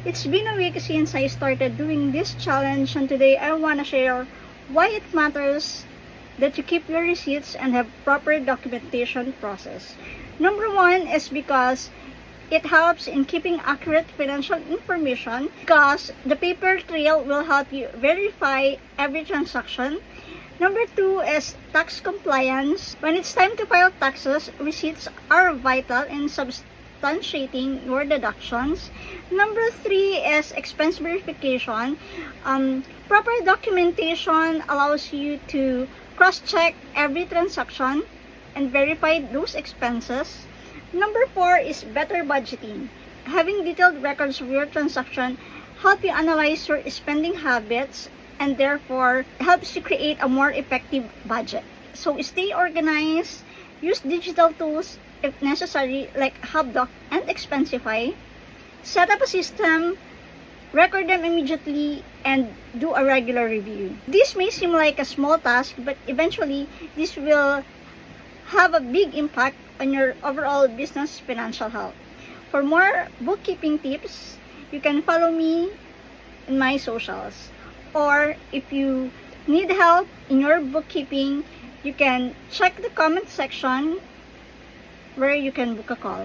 It's been a week since I started doing this challenge, and today I want to share why it matters that you keep your receipts and have proper documentation process. Number one is because it helps in keeping accurate financial information, because the paper trail will help you verify every transaction. Number two is tax compliance. When it's time to file taxes, receipts are vital in substantiating your deductions. Number three is expense verification. Proper documentation allows you to cross-check every transaction and verify those expenses. Number four is better budgeting. Having detailed records of your transaction help you analyze your spending habits and therefore helps you create a more effective budget. So stay organized, use digital tools if necessary like HubDoc and Expensify. Set up a system, record them immediately, and do a regular review. This may seem like a small task, but eventually this will have a big impact on your overall business financial health. For more bookkeeping tips, you can follow me in my socials. Or if you need help in your bookkeeping, you can check the comment section where you can book a call.